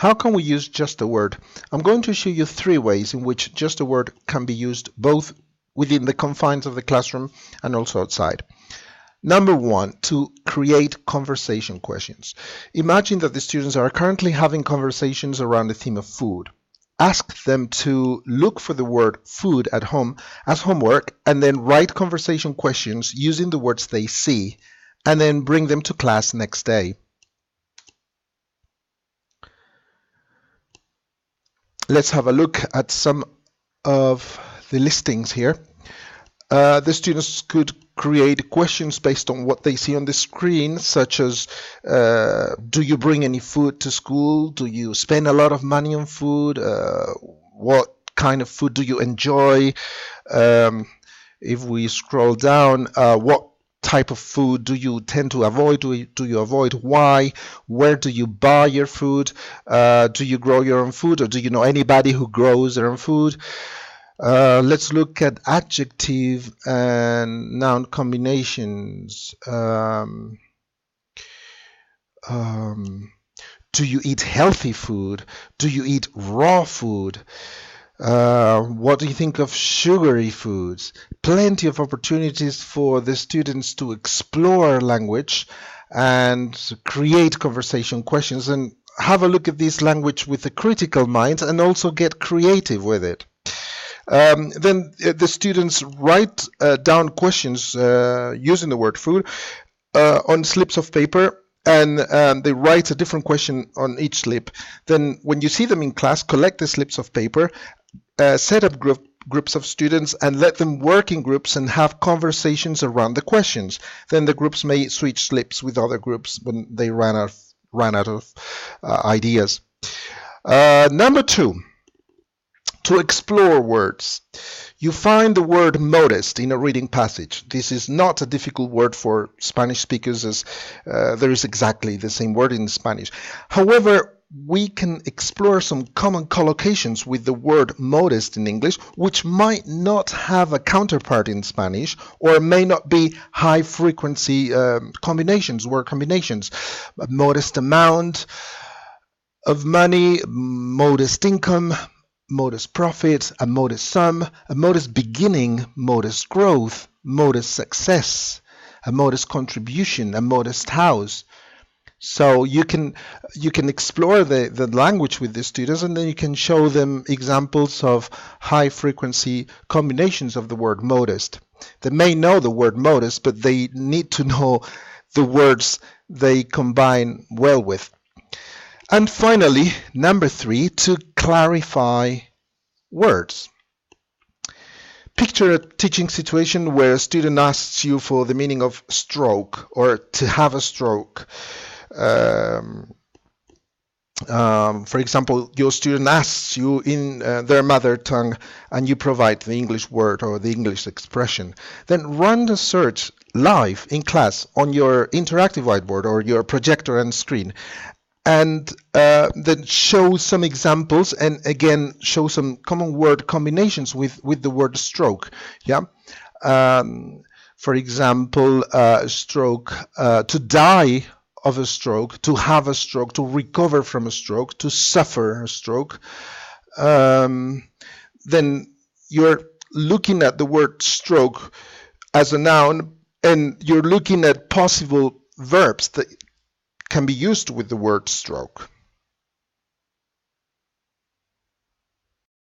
How can we use JustTheWord? I'm going to show you 3 ways in which JustTheWord can be used both within the confines of the classroom and also outside. Number 1, to create conversation questions. Imagine that the students are currently having conversations around the theme of food. Ask them to look for the word food at home as homework and then write conversation questions using the words they see and then bring them to class next day. Let's have a look at some of the listings here. The students could create questions based on what they see on the screen, such as do you bring any food to school? Do you spend a lot of money on food? What kind of food do you enjoy? If we scroll down, what type of food do you tend to avoid? Do you avoid? Why? Where do you buy your food? Do you grow your own food, or do you know anybody who grows their own food? Let's look at adjective and noun combinations. Do you eat healthy food? Do you eat raw food? What do you think of sugary foods? Plenty of opportunities for the students to explore language and create conversation questions and have a look at this language with a critical mind and also get creative with it. Then the students write down questions using the word food on slips of paper, and they write a different question on each slip. Then when you see them in class, collect the slips of paper, set up groups of students and let them work in groups and have conversations around the questions. Then the groups may switch slips with other groups when they ran out of ideas. Number 2. To explore words. You find the word modest in a reading passage. This is not a difficult word for Spanish speakers, as there is exactly the same word in Spanish. However, we can explore some common collocations with the word modest in English, which might not have a counterpart in Spanish, or may not be high frequency combinations, word combinations. A modest amount of money, modest income, modest profit, a modest sum, a modest beginning, modest growth, modest success, a modest contribution, a modest house. So you can explore the language with the students, and then you can show them examples of high frequency combinations of the word modest. They may know the word modest, but they need to know the words they combine well with. And finally, number 3, to clarify words. Picture a teaching situation where a student asks you for the meaning of stroke or to have a stroke. For example, your student asks you in their mother tongue and you provide the English word or the English expression. Then run the search live in class on your interactive whiteboard or your projector and screen, and then show some examples and again show some common word combinations with the word stroke. Yeah. For example, stroke, to die of a stroke, to have a stroke, to recover from a stroke, to suffer a stroke. Then you're looking at the word stroke as a noun, and you're looking at possible verbs that can be used with the word stroke.